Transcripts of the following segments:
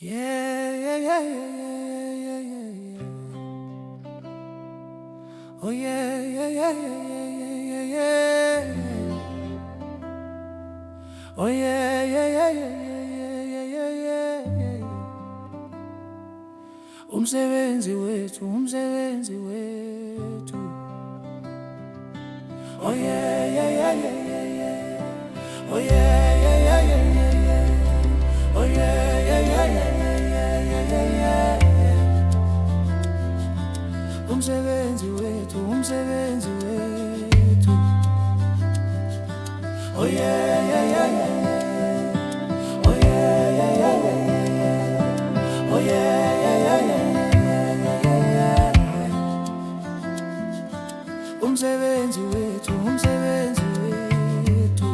Yeah, yeah, yeah, yeah, yeah, yeah, yeah. Oh yeah, yeah, yeah, yeah, yeah, yeah, yeah. Oh yeah, yeah, yeah, yeah, yeah, yeah, yeah, yeah. Umsebenzi wethu, umsebenzi wethu. Oh yeah, yeah, yeah, yeah, yeah, yeah. Oh yeah, yeah, yeah, yeah, yeah, yeah. Oh yeah, yeah, yeah, yeah, yeah, yeah, yeah, yeah. Umsebenzi wethu, umsebenzi wethu. Oh yeah, yeah, yeah, yeah, yeah. Oh yeah, yeah, yeah, yeah, yeah. Oh yeah, yeah, yeah, yeah, yeah, yeah. Umsebenzi wethu, umsebenzi wethu.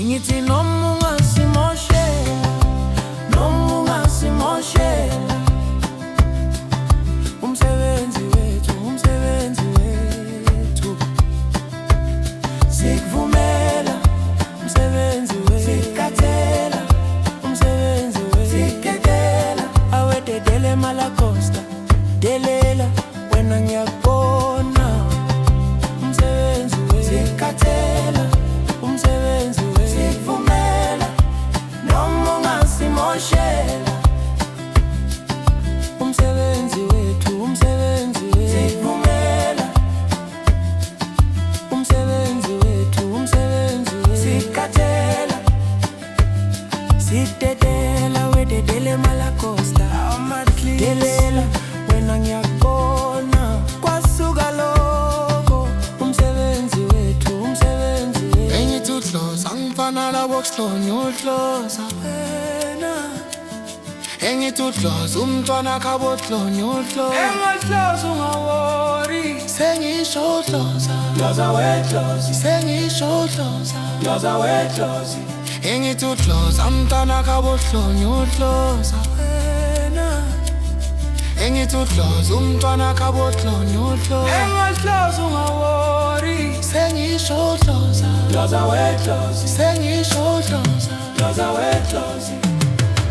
Ngithi noma ungasimoshela, noma ungasimoshela. Umsebenzi wethu, umsebenzi wethu. Sikuvumela, umsebenzi wethu. Sikathela, umsebenzi wethu. Sikekela, awededele malacosta. Delela, wena ngiyakubona. Umsebenzi wethu. Sikathela, umsebenzi wethu. Sikuvumela, noma ungasimoshela. Umsebenzi wethu, umsebenzi wethu. Sikuvumela, umsebenzi wethu, umsebenzi wethu. Sikathela, sidedela, wededele malacosta. Delela, wena ngiyakubona. Kwasuka lokho, umsebenzi wethu, umsebenzi wethu. Engithi udloza ngifana labo kuhlonye udloza Wena engithi udloza umntwana khabo udlonye udloza engadlozi ungawori. sengisho udloza Dloza wedlozi, sengisho udloza dloza wedlozi. engithi udloza umntwana khabo udlonye udloza Wena engithi udloza umntwana khabo udlonye udloza engadlozi ungawori. sengisho udloza Dloza wedlozi, sengisho udloza dloza wedlozi.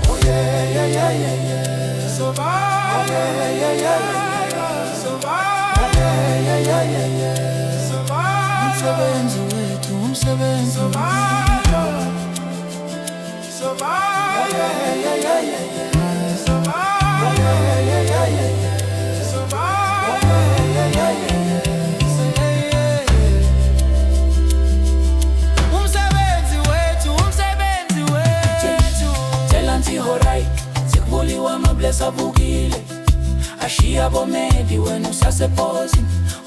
Oh yeah, yeah, yeah, yeah, yeah. survive Yeah, yeah, yeah, yeah, yeah. survive Yeah, yeah, yeah, yeah, yeah. survive Umsebenzi wethu, umsebenzi wethu. survive Yeah, yeah, yeah, yeah, yeah. survive Yeah, yeah, yeah, yeah, yeah. survive Yeah, yeah, yeah, yeah. umsebenzi wethu umsebenzi wethu Tell anti horai, sikubuliwa mablesa vukile. Ashiya bomedi wena usasepozi.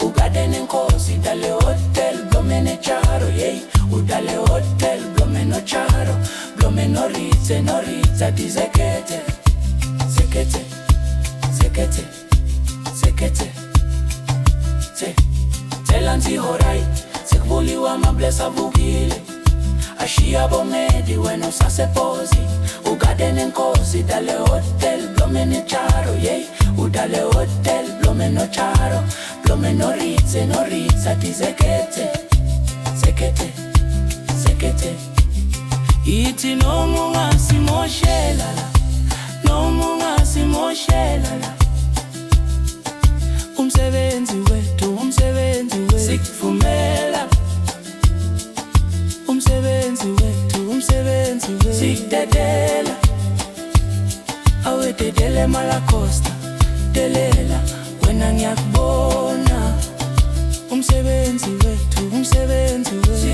Ugade nenkosi, dale hotel, blome ne charo, yey. Udale hotel, blome no charo. Blome no ritze, dizekete. Sekete, sekete, sekete. Tell anti horai, sikubuliwa mablesa vukile. Ashiya bomedi wena usasepozi. Ugade nenkosi, dale hotel, blome ne charo, yey. Udale hotel, blome no charo. Blome no ritze, dizekete. Sekete, sekete. Ithi noma ungasimoshela la, noma ungasimoshela la. Umsebenzi wethu, umsebenzi wethu. Sikuvumela, umsebenzi wethu, umsebenzi wethu. Sikudedela, awededele malacosta. Delela, wena ngiyakubona. Umsebenzi wethu, umsebenzi wethu.